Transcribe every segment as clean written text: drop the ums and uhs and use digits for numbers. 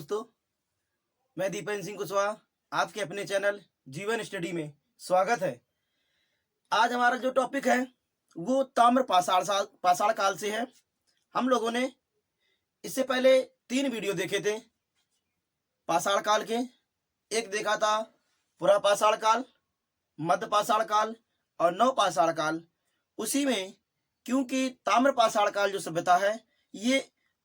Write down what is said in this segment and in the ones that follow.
दोस्तों, मैं दीपेंद्र सिंह कुशवाहा आपके अपने चैनल जीवन स्टडी में स्वागत है। आज हमारा जो टॉपिक है वो ताम्र पाषाण काल से है। हम लोगों ने इससे पहले 3 वीडियो देखे थे पाषाण काल के। एक देखा था पुरा पाषाण काल, मध्य पाषाण काल और नव पाषाण काल। उसी में क्योंकि ताम्र पाषाण काल जो सभ्यता है ये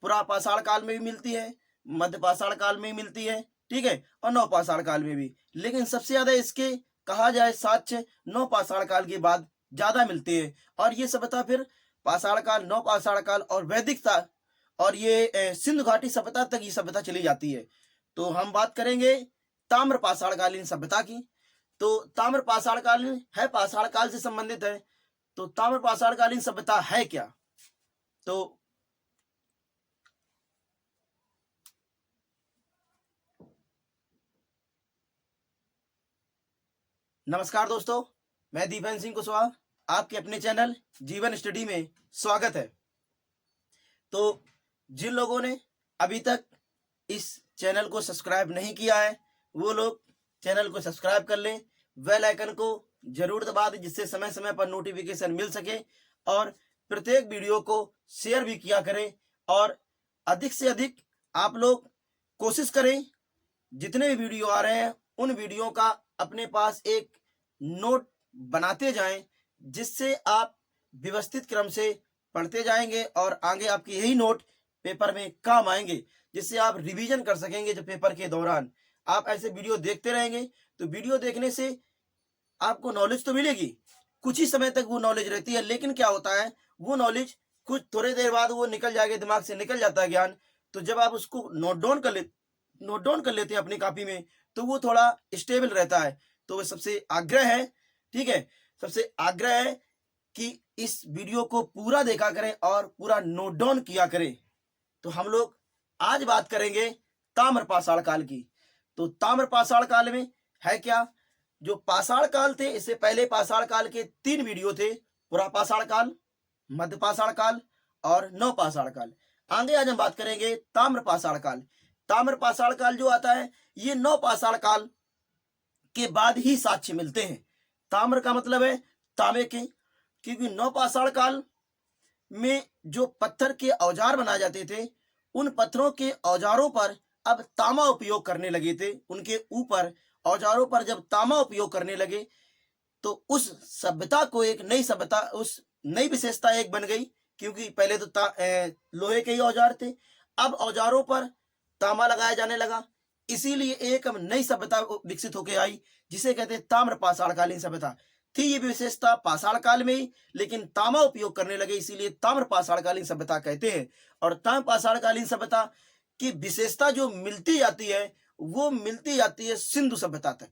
पुरा पाषाण काल में भी मिलती है, मध्य पाषाण काल में भी मिलती है, ठीक है, और नव पाषाण काल में भी। लेकिन सबसे ज्यादा इसके कहा जाए साक्ष्य नव पाषाण काल के बाद ज्यादा मिलते हैं। और ये सभ्यता फिर पाषाण काल, नव पाषाण काल और वैदिकता और ये सिंधु घाटी सभ्यता तक ये सभ्यता चली जाती है। तो हम बात करेंगे ताम्र पाषाणकालीन सभ्यता की। तो ताम्र पाषाणकालीन है, पाषाण काल से संबंधित है। तो ताम्र पाषाणकालीन सभ्यता है क्या? तो नमस्कार दोस्तों, मैं दीपेंद्र सिंह कुशवाहा आपके अपने चैनल जीवन स्टडी में स्वागत है। तो जिन लोगों ने अभी तक इस चैनल को सब्सक्राइब नहीं किया है वो लोग चैनल को सब्सक्राइब कर लें, बेल आइकन को जरूर दबा दें जिससे समय समय पर नोटिफिकेशन मिल सके, और प्रत्येक वीडियो को शेयर भी किया करें। और अधिक से अधिक आप लोग कोशिश करें जितने भी वीडियो आ रहे हैं उन वीडियो का अपने पास एक नोट बनाते जाएं, जिससे आप व्यवस्थित क्रम से पढ़ते जाएंगे और आगे आपके यही नोट पेपर में काम आएंगे, जिससे आप रिवीजन कर सकेंगे। जब पेपर के दौरान आप ऐसे वीडियो देखते रहेंगे तो वीडियो देखने से आपको नॉलेज तो मिलेगी, कुछ ही समय तक वो नॉलेज रहती है, लेकिन क्या होता है वो नॉलेज कुछ थोड़ी देर बाद वो निकल जाएगा, दिमाग से निकल जाता है ज्ञान। तो जब आप उसको नोट डाउन कर लेते हैं अपनी कॉपी में तो वो थोड़ा स्टेबल रहता है। तो वह सबसे आग्रह है, ठीक है, सबसे आग्रह है कि इस वीडियो को पूरा देखा करें और पूरा नोट डाउन किया करें। तो हम लोग आज बात करेंगे ताम्र पाषाण काल की। तो ताम्र पाषाण काल में है क्या? जो पाषाण काल थे, इससे पहले पाषाण काल के 3 वीडियो थे, पुरा पाषाण काल, मध्य पाषाण काल और नव पाषाण काल। आगे आज हम बात करेंगे ताम्र पाषाण काल। ताम्र पाषाण काल जो आता है ये नव पाषाण काल के बाद ही साक्ष्य मिलते हैं। ताम्र का मतलब है तांबे के, क्योंकि नव पाषाण काल में जो पत्थर के औजार बनाए जाते थे उन पत्थरों के औजारों पर अब तांबा उपयोग करने लगे थे। उनके ऊपर औजारों पर जब तांबा उपयोग करने लगे तो उस सभ्यता को एक नई सभ्यता, उस नई विशेषता एक बन गई, क्योंकि पहले तो लोहे के ही औजार थे, अब औजारों पर तांबा लगाया जाने लगा। इसीलिए एक नई सभ्यता विकसित होकर आई जिसे कहते हैं ताम्र पाषाणकालीन सभ्यता। थी ये विशेषता पाषाण काल में ही, लेकिन तांबा उपयोग करने लगे, इसीलिए ताम्र पाषाणकालीन सभ्यता कहते हैं। और ताम्र पाषाणकालीन सभ्यता की विशेषता जो मिलती जाती है वो मिलती जाती है सिंधु सभ्यता तक,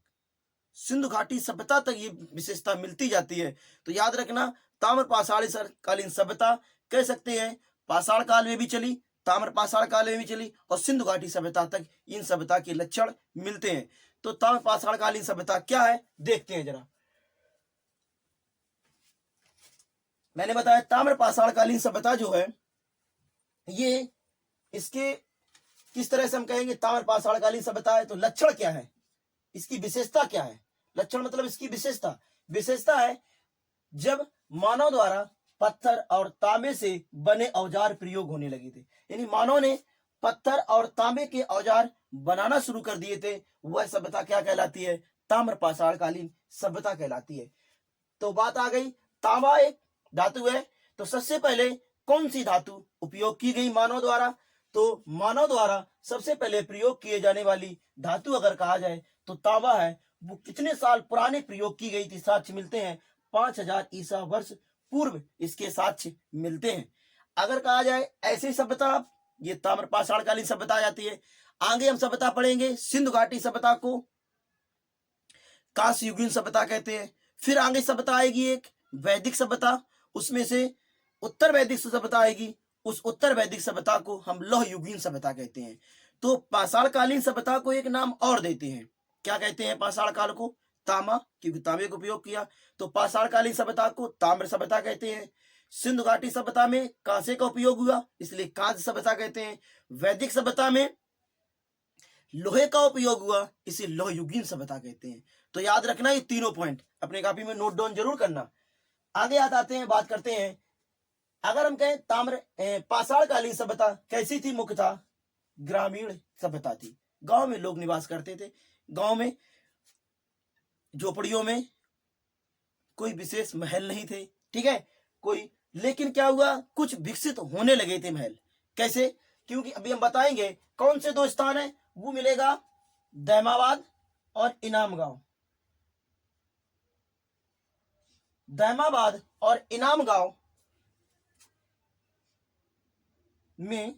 सिंधु घाटी सभ्यता तक ये विशेषता मिलती जाती है। तो याद रखना, ताम्र पाषाणकालीन सभ्यता कह सकते हैं पाषाण काल में भी चली, ताम्र पाषाण काल में भी चली और सिंधु घाटी सभ्यता तक इन सभ्यता के लक्षण मिलते हैं। तो ताम्र पाषाणकालीन सभ्यता क्या है देखते हैं जरा। मैंने बताया ताम्र पाषाणकालीन सभ्यता जो है ये, इसके किस तरह से हम कहेंगे ताम्र पाषाणकालीन सभ्यता है, तो लक्षण क्या है, इसकी विशेषता क्या है? लक्षण मतलब इसकी विशेषता। विशेषता है जब मानव द्वारा पत्थर और तांबे से बने औजार प्रयोग होने लगे थे, यानी मानव ने पत्थर और तांबे के औजार बनाना शुरू कर दिए थे, वह सभ्यता क्या कहलाती है? ताम्र पाषाणकालीन सभ्यता कहलाती है। तो बात आ गई, तांबा एक धातु है, तो सबसे पहले कौन सी धातु उपयोग की गई मानव द्वारा? तो मानव द्वारा सबसे पहले प्रयोग किए जाने वाली धातु अगर कहा जाए तो तांबा है। वो कितने साल पुराने प्रयोग की गई थी साक्ष्य मिलते हैं 5000 ईसा वर्ष पूर्व इसके साक्ष्य मिलते हैं। अगर कहा जाए ऐसी सभ्यता, ये ताम्र पाषाणकालीन सभ्यता आ जाती है। आगे हम सभ्यता पढ़ेंगे सिंधु घाटी सभ्यता को कांस्य युगीन सभ्यता कहते हैं। फिर आगे सभ्यता आएगी एक वैदिक सभ्यता, उसमें से उत्तर वैदिक सभ्यता आएगी, उस उत्तर वैदिक सभ्यता को हम लौह युगीन सभ्यता कहते हैं। तो पाषाणकालीन सभ्यता को एक नाम और देते हैं, क्या कहते हैं पाषाण काल को? तांबा, क्योंकि तांबे का उपयोग किया, तो पाषाणकालीन सभ्यता को ताम्र सभ्यता कहते हैं। सिंधु घाटी सभ्यता में कांसे का उपयोग हुआ इसलिए कांस्य सभ्यता कहते हैं। वैदिक सभ्यता में लोहे का उपयोग हुआ, इसे लौह युगीन सभ्यता कहते हैं। तो याद रखना ये तीनों पॉइंट अपने कॉपी में नोट डाउन जरूर करना। आगे आते हैं, बात करते हैं। अगर हम कहें पाषाणकालीन सभ्यता कैसी थी, मुख्यतः ग्रामीण सभ्यता थी। गांव में लोग निवास करते थे, गांव में झोपड़ियों में कोई विशेष महल नहीं थे, ठीक है, कोई। लेकिन क्या हुआ, कुछ विकसित होने लगे थे महल। कैसे? क्योंकि अभी हम बताएंगे कौन से दो स्थान है, वो मिलेगा दैमाबाद और इनाम गांव। दैमाबाद और इनाम गांव में,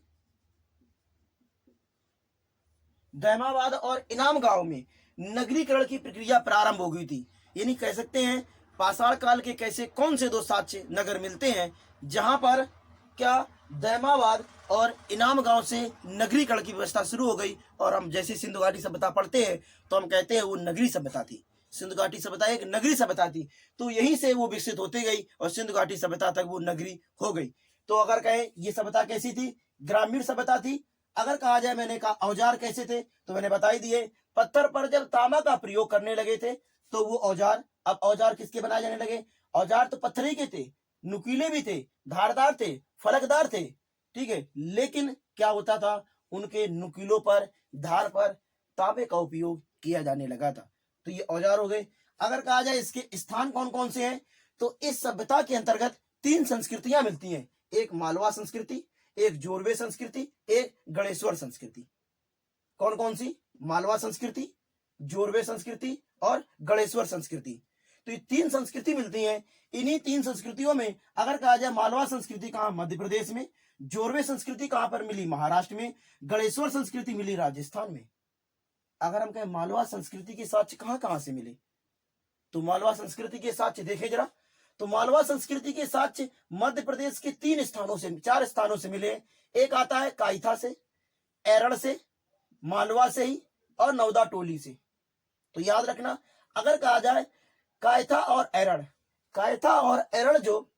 दैमाबाद और इनाम गांव में नगरीकरण की प्रक्रिया प्रारंभ हो गई थी। यानी कह सकते हैं पाषाण काल के कैसे कौन से दो साक्ष्य नगर मिलते हैं जहां पर क्या दैमाबाद और इनाम गांव से नगरीकरण की व्यवस्था शुरू हो गई। और हम जैसे सिंधु घाटी सभ्यता पढ़ते हैं तो हम कहते हैं वो नगरी सभ्यता थी। सिंधु घाटी सभ्यता एक नगरी सभ्यता थी, तो यहीं से वो विकसित होती गई और सिंधु घाटी सभ्यता तक वो नगरी हो गई। तो अगर कहें ये सभ्यता कैसी थी, ग्रामीण सभ्यता थी। अगर कहा जाए, मैंने कहा औजार कैसे थे, तो मैंने बता ही दिए। पत्थर पर जब तांबा का प्रयोग करने लगे थे तो वो औजार, अब औजार किसके बनाए जाने लगे, औजार तो पत्थर ही के थे, नुकीले भी थे, धारदार थे, फलकदार थे, ठीक है। लेकिन क्या होता था, उनके नुकीलों पर, धार पर तांबे का उपयोग किया जाने लगा था। तो ये औजार हो गए। अगर कहा जाए इसके स्थान कौन कौन से हैं, तो इस सभ्यता के अंतर्गत तीन संस्कृतियां मिलती हैं। एक मालवा संस्कृति, एक जोरवे संस्कृति, एक गणेश्वर संस्कृति। कौन कौन सी? मालवा संस्कृति, जोरवे संस्कृति और गणेश्वर संस्कृति। तो ये तीन संस्कृति मिलती हैं। इन्हीं तीन संस्कृतियों में अगर कहा जाए मालवा संस्कृति कहां, मध्य प्रदेश में, जोरवे संस्कृति कहां पर मिली, महाराष्ट्र में, गणेश्वर संस्कृति मिली राजस्थान में। अगर हम कहें मालवा संस्कृति के साक्ष्य कहां कहां से मिले, तो मालवा संस्कृति के साक्ष्य देखे जरा, तो मालवा संस्कृति के साक्ष्य मध्य प्रदेश के तीन स्थानों से, चार स्थानों से मिले। एक आता है काइथा से, एरण से, मालवा से ही और नौदा टोली से। तो याद रखना, अगर कहा जाए कायथा और एरण, कायथा और एरण जो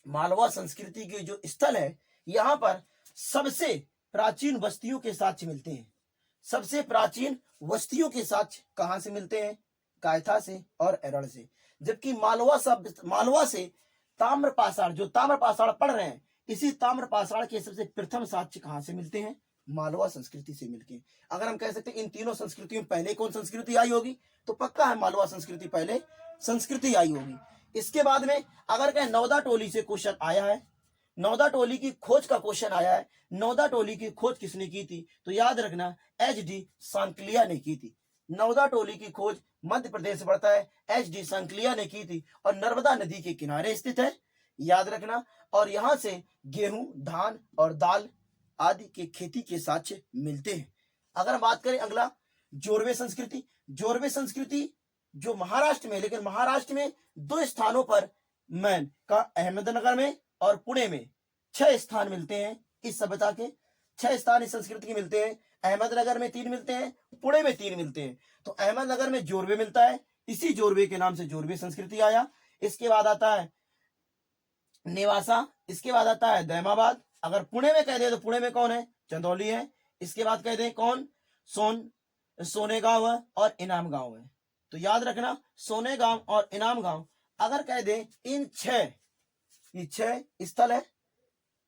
मालवा संस्कृति के जो स्थल है, यहां पर सबसे प्राचीन बस्तियों के साक्ष्य मिलते हैं। सबसे प्राचीन बस्तियों के साक्ष्य कहां से मिलते हैं, कायथा से और एरण से। जबकि मालवा से ताम्रपाषाण, जो ताम्रपाषाण पढ़ रहे हैं, इसी ताम्रपाषाण के सबसे प्रथम साक्ष्य कहां से मिलते हैं, मालवा संस्कृति से मिलके। अगर हम कह सकते हैं इन तीनों संस्कृतियों में पहले कौन संस्कृति आई होगी, तो पक्का है मालवा संस्कृति पहले संस्कृति आई होगी। इसके बाद में अगर कहें नौदा टोली से क्वेश्चन आया है, नौदा टोली की खोज का क्वेश्चन आया है। नौदा टोली की खोज किसने की थी, तो याद रखना एच.डी. सांकलिया ने की थी। नौदा टोली की खोज मध्य प्रदेश पड़ता है, एच.डी. सांकलिया ने की थी और नर्मदा नदी के किनारे स्थित है, याद रखना। और यहां से गेहूं, धान और दाल आदि के खेती के साक्ष्य मिलते हैं। अगर हम बात करें अगला, जोरवे संस्कृति। जोरवे संस्कृति जो महाराष्ट्र में, लेकिन महाराष्ट्र में दो स्थानों पर, मैन का अहमदनगर में और पुणे में 6 स्थान मिलते हैं। इस सभ्यता के 6 स्थान इस संस्कृति के मिलते हैं। अहमदनगर में 3 मिलते हैं, पुणे में 3 मिलते हैं। तो अहमदनगर में जोरवे मिलता है, इसी जोरवे के नाम से जोरवे संस्कृति आया। इसके बाद आता है नेवासा, इसके बाद आता है दैमाबाद। अगर पुणे में कह दे तो पुणे में कौन है, चंदौली है। इसके बाद कह दें कौन, सोनेगांव है और इनाम गांव है। तो याद रखना सोनेगांव और इनाम गांव। अगर कह दें इन 6 स्थल है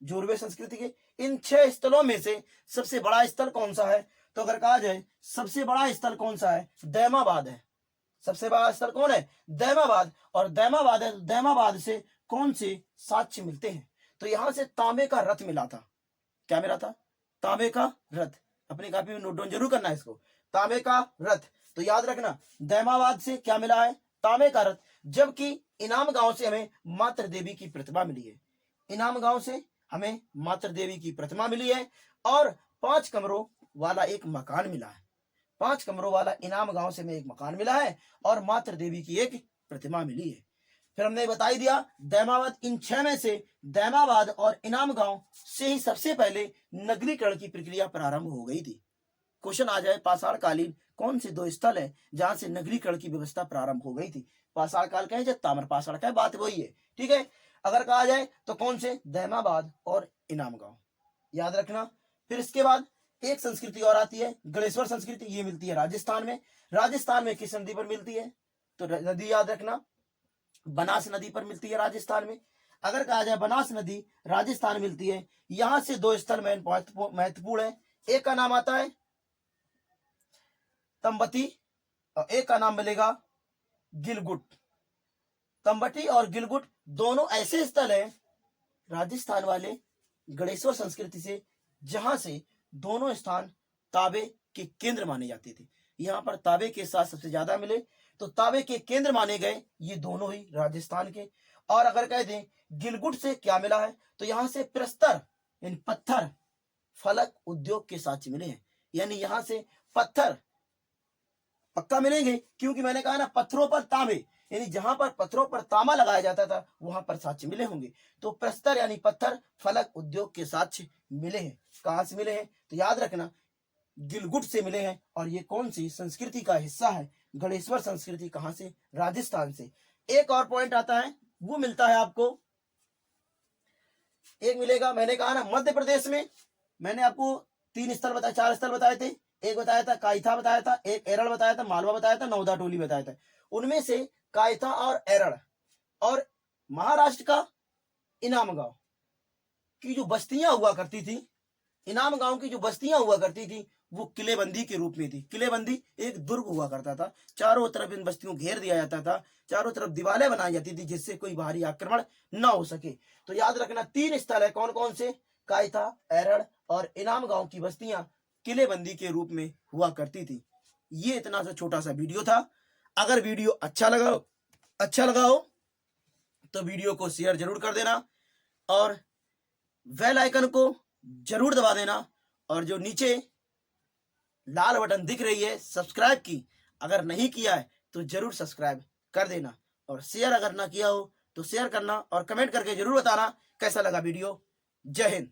जोरवे संस्कृति के, इन 6 स्थलों में से सबसे बड़ा स्थल कौन सा है, तो अगर कहा जाए सबसे बड़ा स्थल कौन सा है, दैमाबाद है। सबसे बड़ा स्थल कौन है, दैमाबाद। और दैमाबाद है, दैमाबाद से कौन से साक्ष्य मिलते हैं, तो यहां से तांबे का रथ मिला था। क्या मिला था, तांबे का रथ। अपनी कॉपी में नोट डाउन जरूर करना है इसको, तांबे का रथ। तो याद रखना दैमाबाद से क्या मिला है, तांबे का रथ। जबकि इनाम गांव से हमें मातृ देवी की प्रतिमा मिली है। इनाम गांव से हमें मातृ देवी की प्रतिमा मिली है और 5 कमरों वाला एक मकान मिला है। 5 कमरों वाला इनाम गांव से हमें एक मकान मिला है और मातृ देवी की एक प्रतिमा मिली है। फिर हमने बता ही दिया दैमाबाद, इन 6 में से दैमाबाद और इनाम गांव से ही सबसे पहले नगरीकरण की प्रक्रिया प्रारंभ हो गई थी। क्वेश्चन आ जाए पाषाण कालीन कौन से 2 स्थल है जहां से नगरीकरण की व्यवस्था प्रारंभ हो गई थी। पाषाण काल कहे या ताम्रपाषाण कहे, बात वही है, ठीक है। अगर कहा जाए तो कौन से, दैमाबाद और इनाम गांव, याद रखना। फिर इसके बाद एक संस्कृति और आती है गणेश्वर संस्कृति, ये मिलती है राजस्थान में। राजस्थान में किस नदी पर मिलती है? तो नदी याद रखना, बनास नदी पर मिलती है राजस्थान में। अगर कहा जाए बनास नदी राजस्थान में मिलती है, यहां से दो स्थल महत्वपूर्ण है। एक का नाम आता है तंबती और एक का नाम मिलेगा गिलगुट। तंबटी और गिलगुट दोनों ऐसे स्थल हैं राजस्थान वाले गणेश्वर संस्कृति से, जहां से दोनों स्थान ताबे के केंद्र माने जाते थे। यहाँ पर ताबे के साथ सबसे ज्यादा मिले, तो ताबे के केंद्र माने गए ये दोनों ही राजस्थान के। और अगर कह दें गिलगुट से क्या मिला है, तो यहाँ से प्रस्तर यानी पत्थर फलक उद्योग के साक्ष्य मिले हैं। यानी यहाँ से पत्थर पक्का मिलेंगे, क्योंकि मैंने कहा ना पत्थरों पर तांबे, यानी जहां पर पत्थरों पर तांबा लगाया जाता था वहां पर साक्ष्य मिले होंगे। तो प्रस्तर यानी पत्थर फलक उद्योग के साक्ष्य मिले हैं। कहां से मिले हैं? तो याद रखना गिलगुट से मिले हैं। और ये कौन सी संस्कृति का हिस्सा है? गणेश्वर संस्कृति। कहां से? राजस्थान से। एक और पॉइंट आता है, वो मिलता है आपको, एक मिलेगा, मैंने कहा ना मध्य प्रदेश में मैंने आपको 3 स्थल बताए, 4 स्थल बताए थे। एक बताया था कायथा बताया था, एक एरड़ बताया था, मालवा बताया था, नौदा टोली बताया था। उनमें से कायथा और एरड़ और महाराष्ट्र का इनाम गांव की जो बस्तियां हुआ करती थी, इनाम गांव की जो बस्तियां हुआ करती थी वो किलेबंदी के रूप में थी। किलेबंदी एक दुर्ग हुआ करता था, चारों तरफ इन बस्तियों घेर दिया जाता था, चारों तरफ दीवारें बनाई जाती थी जिससे कोई बाहरी आक्रमण न हो सके। तो याद रखना 3 स्थल है, कौन कौन से? कायथा, एरड़ और इनाम गांव की बस्तियां किलेबंदी के रूप में हुआ करती थी। ये इतना सा छोटा सा वीडियो था। अगर वीडियो अच्छा लगा हो तो वीडियो को शेयर जरूर कर देना और बेल आइकन को जरूर दबा देना। और जो नीचे लाल बटन दिख रही है सब्सक्राइब की, अगर नहीं किया है तो जरूर सब्सक्राइब कर देना। और शेयर अगर ना किया हो तो शेयर करना और कमेंट करके जरूर बताना कैसा लगा वीडियो। जय हिंद।